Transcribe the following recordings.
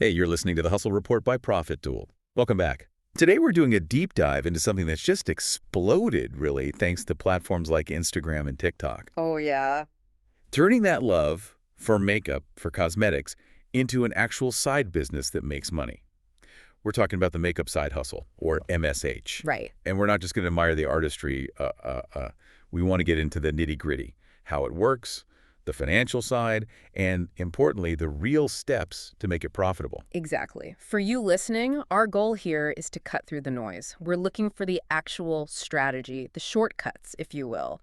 Hey, you're listening to the Hustle Report by Profit Tool. Welcome back. Today we're doing a deep dive into something that's just exploded, really, thanks to platforms like Instagram and TikTok. Oh, yeah. Turning that love for makeup, for cosmetics, into an actual side business that makes money. We're talking about the makeup side hustle, or MSH. Right. And we're not just going to admire the artistry. We want to get into the nitty-gritty, how it works, the financial side, and, importantly, the real steps to make it profitable. Exactly. For you listening, our goal here is to cut through the noise. We're looking for the actual strategy, the shortcuts, if you will.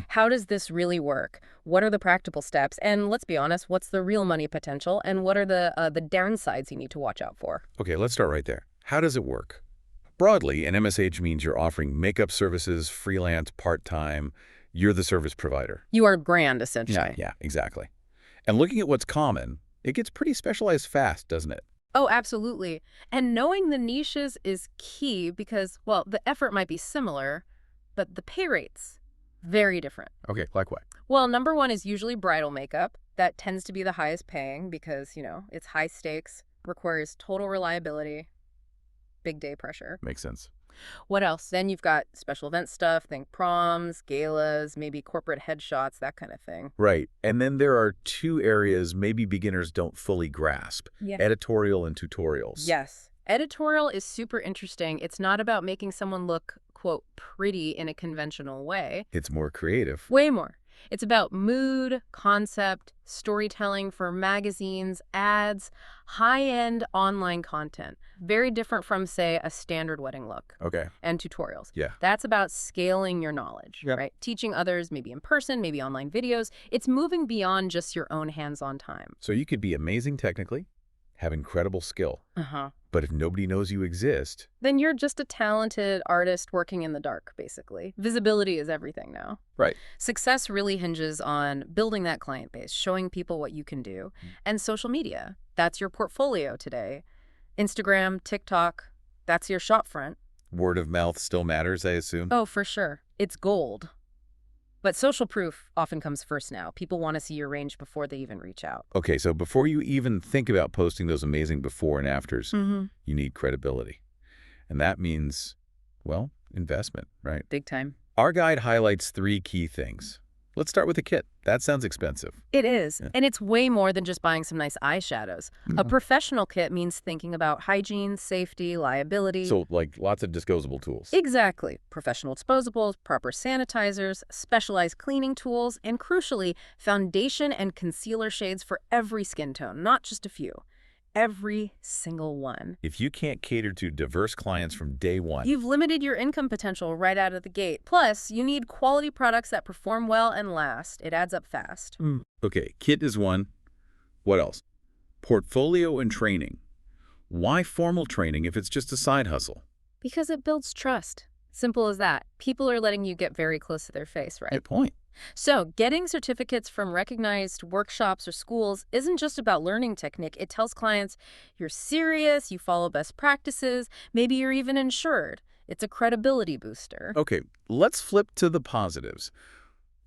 How does this really work? What are the practical steps? And let's be honest, what's the real money potential? And what are the downsides you need to watch out for? Okay, let's start right there. How does it work? Broadly, an MSH means you're offering makeup services, freelance, part-time. You're the service provider. You are brand, essentially. Yeah, exactly. And looking at what's common, it gets pretty specialized fast, doesn't it? Oh, absolutely. And knowing the niches is key because, well, the effort might be similar, but the pay rates, very different. Okay, like what? Well, number one is usually bridal makeup. That tends to be the highest paying because, it's high stakes, requires total reliability, big day pressure. Makes sense. What else? Then you've got special event stuff, think proms, galas, maybe corporate headshots, that kind of thing. Right. And then there are two areas maybe beginners don't fully grasp. Yeah. Editorial and tutorials. Yes. Editorial is super interesting. It's not about making someone look, quote, pretty in a conventional way. It's more creative. Way more. It's about mood, concept, storytelling for magazines, ads, high-end online content. Very different from, say, a standard wedding look. Okay. And tutorials. Yeah. That's about scaling your knowledge, right? Teaching others, maybe in person, maybe online videos. It's moving beyond just your own hands-on time. So you could be amazing technically, have incredible skill. But if nobody knows you exist... Then you're just a talented artist working in the dark, basically. Visibility is everything now. Right. Success really hinges on building that client base, showing people what you can do. And social media, that's your portfolio today. Instagram, TikTok, that's your shop front. Word of mouth still matters, I assume? Oh, for sure. It's gold. But social proof often comes first now. People want to see your range before they even reach out. Okay, so before you even think about posting those amazing before and afters, you need credibility. And that means, well, investment, right? Big time. Our guide highlights 3 key things. Let's start with the kit. That sounds expensive. It is. Yeah. And it's way more than just buying some nice eyeshadows. A professional kit means thinking about hygiene, safety, liability. So, like, lots of disposable tools. Exactly. Professional disposables, proper sanitizers, specialized cleaning tools, and crucially, foundation and concealer shades for every skin tone, not just a few. Every single one. If you can't cater to diverse clients from day one... You've limited your income potential right out of the gate. Plus, you need quality products that perform well and last. It adds up fast. Okay, kit is one. What else? Portfolio and training. Why formal training if it's just a side hustle? Because it builds trust. Simple as that. People are letting you get very close to their face, right? Good point. So, getting certificates from recognized workshops or schools isn't just about learning technique. It tells clients you're serious, you follow best practices, maybe you're even insured. It's a credibility booster. Okay, let's flip to the positives.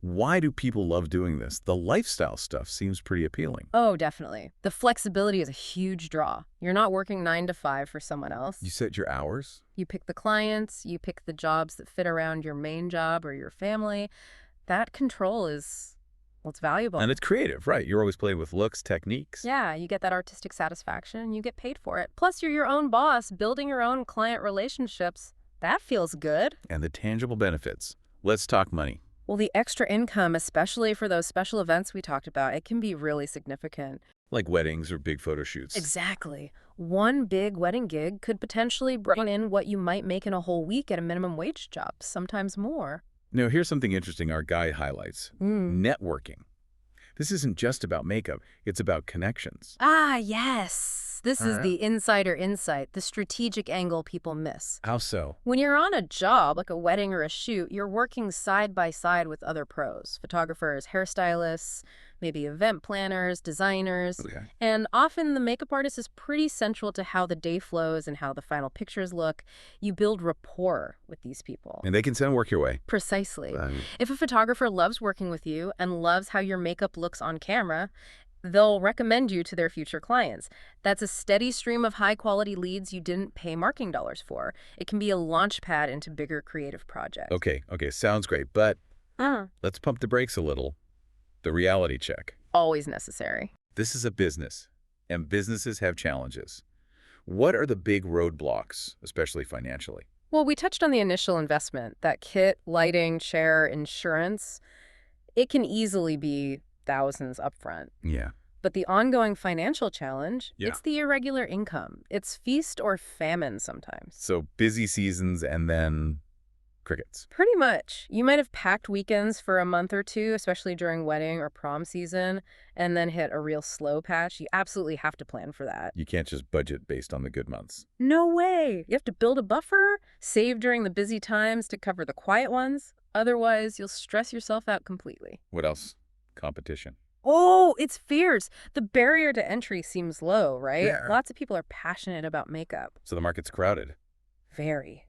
Why do people love doing this? The lifestyle stuff seems pretty appealing. Oh, definitely. The flexibility is a huge draw. You're not working 9 to 5 for someone else. You set your hours? You pick the clients, you pick the jobs that fit around your main job or your family. That control is, well, it's valuable. And it's creative, right? You're always playing with looks, techniques. Yeah, you get that artistic satisfaction and you get paid for it. Plus, you're your own boss, building your own client relationships. That feels good. And the tangible benefits. Let's talk money. Well, the extra income, especially for those special events we talked about, it can be really significant. Like weddings or big photo shoots. Exactly. One big wedding gig could potentially bring in what you might make in a whole week at a minimum wage job, sometimes more. Now, here's something interesting our guide highlights. Networking. This isn't just about makeup. It's about connections. Ah, yes. This is the insider insight, the strategic angle people miss. How so? When you're on a job, like a wedding or a shoot, you're working side by side with other pros, photographers, hairstylists, maybe event planners, designers. Okay. And often the makeup artist is pretty central to how the day flows and how the final pictures look. You build rapport with these people. And they can send work your way. Precisely. If a photographer loves working with you and loves how your makeup looks on camera, They'll recommend you to their future clients. That's a steady stream of high-quality leads you didn't pay marketing dollars for. It can be a launch pad into bigger creative projects. Okay, sounds great, but let's pump the brakes a little. The reality check. Always necessary. This is a business, and businesses have challenges. What are the big roadblocks, especially financially? Well, we touched on the initial investment, that kit, lighting, chair, insurance. It can easily be thousands upfront. Yeah. But the ongoing financial challenge, Yeah. it's the irregular income. It's feast or famine sometimes. So busy seasons and then crickets. Pretty much. You might have packed weekends for a month or two, especially during wedding or prom season, and then hit a real slow patch. You absolutely have to plan for that. You can't just budget based on the good months. No way. You have to build a buffer, save during the busy times to cover the quiet ones. Otherwise, you'll stress yourself out completely. What else? Competition. Oh, it's fierce. The barrier to entry seems low, right? Yeah. Lots of people are passionate about makeup. So the market's crowded. Very.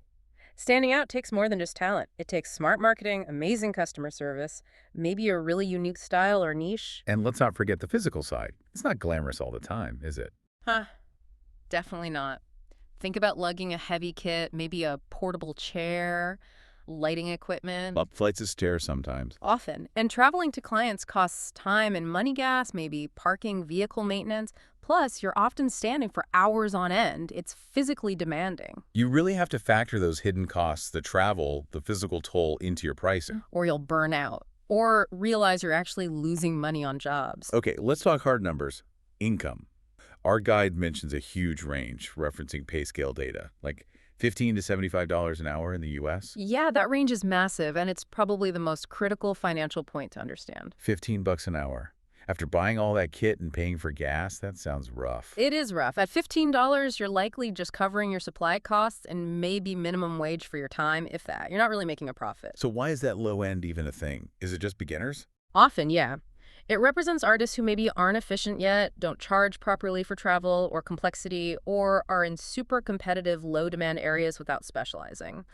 Standing out takes more than just talent. It takes smart marketing, amazing customer service, maybe a really unique style or niche. And let's not forget the physical side. It's not glamorous all the time, is it? Huh. Definitely not. Think about lugging a heavy kit, maybe a portable chair, lighting equipment. Up flights of stairs sometimes. Often. And traveling to clients costs time and money gas, maybe parking, vehicle maintenance. Plus, you're often standing for hours on end. It's physically demanding. You really have to factor those hidden costs, the travel, the physical toll into your pricing. Or you'll burn out. Or realize you're actually losing money on jobs. Okay, let's talk hard numbers. Income. Our guide mentions a huge range, referencing pay scale data, like $15 to $75 an hour in the U.S. Yeah, that range is massive, and it's probably the most critical financial point to understand. $15 an hour. After buying all that kit and paying for gas, that sounds rough. It is rough. At $15, you're likely just covering your supply costs and maybe minimum wage for your time, if that. You're not really making a profit. So why is that low end even a thing? Is it just beginners? Often, yeah. It represents artists who maybe aren't efficient yet, don't charge properly for travel or complexity, or are in super competitive, low-demand areas without specializing.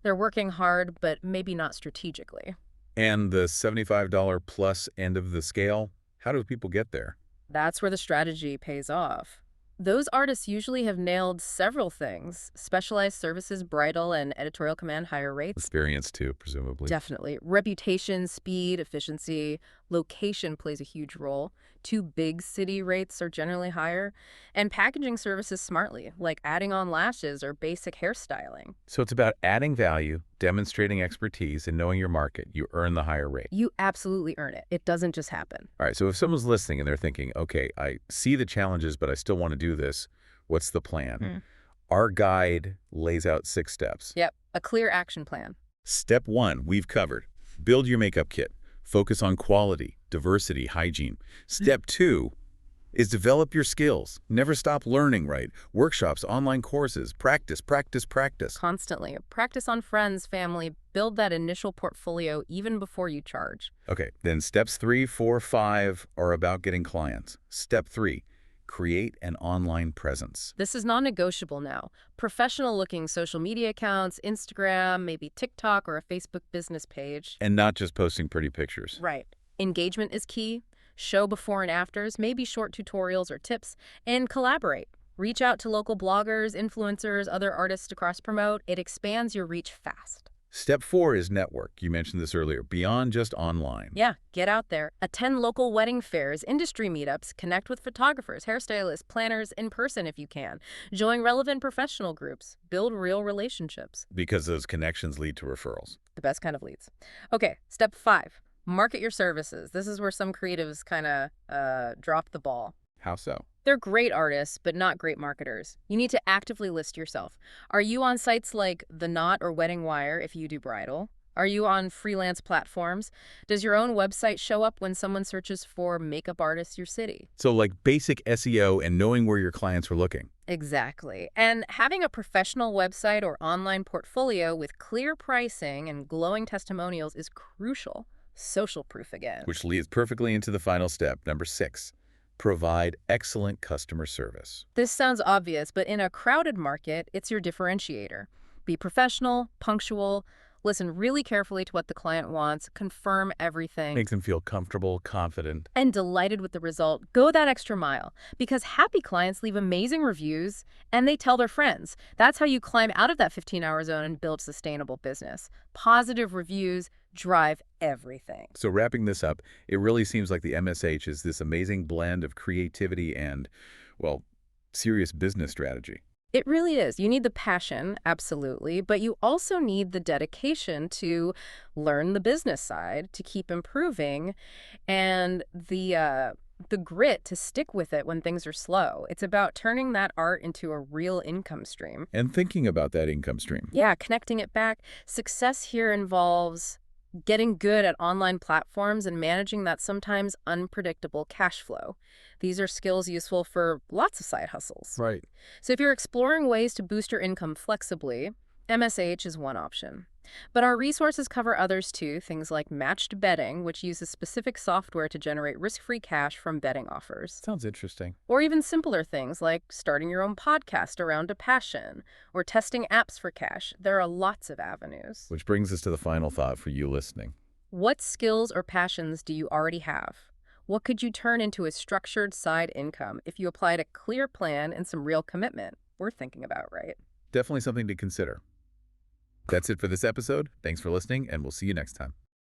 They're working hard, but maybe not strategically. And the $75 plus end of the scale? How do people get there? That's where the strategy pays off. Those artists usually have nailed several things: specialized services, bridal and editorial command, higher rates. Experience too, presumably. Definitely. Reputation, speed, efficiency, location plays a huge role. Two big city rates are generally higher. And packaging services smartly, like adding on lashes or basic hairstyling. So it's about adding value, demonstrating expertise, and knowing your market. You earn the higher rate. You absolutely earn it. It doesn't just happen. All right, so if someone's listening and they're thinking, okay, I see the challenges, but I still want to do this, what's the plan? Our guide lays out 6 steps. Yep, a clear action plan. Step 1, we've covered. Build your makeup kit. Focus on quality, diversity, hygiene. Step 2 is develop your skills. Never stop learning, right? Workshops, online courses, practice, practice, practice. Constantly. Practice on friends, family. Build that initial portfolio even before you charge. Okay, then steps 3, 4, 5 are about getting clients. Step 3, create an online presence. This is non-negotiable now. Professional-looking social media accounts, Instagram, maybe TikTok or a Facebook business page. And not just posting pretty pictures. Right. Engagement is key. Show before and afters, maybe short tutorials or tips, and collaborate. Reach out to local bloggers, influencers, other artists to cross-promote. It expands your reach fast. Step 4 is network. You mentioned this earlier, beyond just online. Yeah, get out there. Attend local wedding fairs, industry meetups, connect with photographers, hairstylists, planners in person if you can. Join relevant professional groups. Build real relationships. Because those connections lead to referrals. The best kind of leads. Okay, step 5. Market your services. This is where some creatives kind of drop the ball. How so? They're great artists, but not great marketers. You need to actively list yourself. Are you on sites like The Knot or Wedding Wire if you do bridal? Are you on freelance platforms? Does your own website show up when someone searches for makeup artists your city? So like basic SEO and knowing where your clients are looking. Exactly. And having a professional website or online portfolio with clear pricing and glowing testimonials is crucial. Social proof again. Which leads perfectly into the final step, number 6. Provide excellent customer service. This sounds obvious, but in a crowded market, it's your differentiator. Be professional, punctual, Listen really carefully to what the client wants, confirm everything, Makes them feel comfortable, confident. and delighted with the result. Go that extra mile, because happy clients leave amazing reviews and they tell their friends. That's how you climb out of that 15-hour zone and build sustainable business. Positive reviews drive everything. So wrapping this up, it really seems like the MSH is this amazing blend of creativity and, well, serious business strategy. It really is. You need the passion, absolutely, but you also need the dedication to learn the business side, to keep improving, and the grit to stick with it when things are slow. It's about turning that art into a real income stream. And thinking about that income stream. Yeah, connecting it back. Success here involves getting good at online platforms and managing that sometimes unpredictable cash flow. These are skills useful for lots of side hustles. Right. So if you're exploring ways to boost your income flexibly, MSH is one option. But our resources cover others too, things like matched betting, which uses specific software to generate risk-free cash from betting offers. Sounds interesting. Or even simpler things like starting your own podcast around a passion, or testing apps for cash. There are lots of avenues. Which brings us to the final thought for you listening. What skills or passions do you already have? What could you turn into a structured side income if you applied a clear plan and some real commitment? Worth thinking about, right? Definitely something to consider. That's it for this episode. Thanks for listening, and we'll see you next time.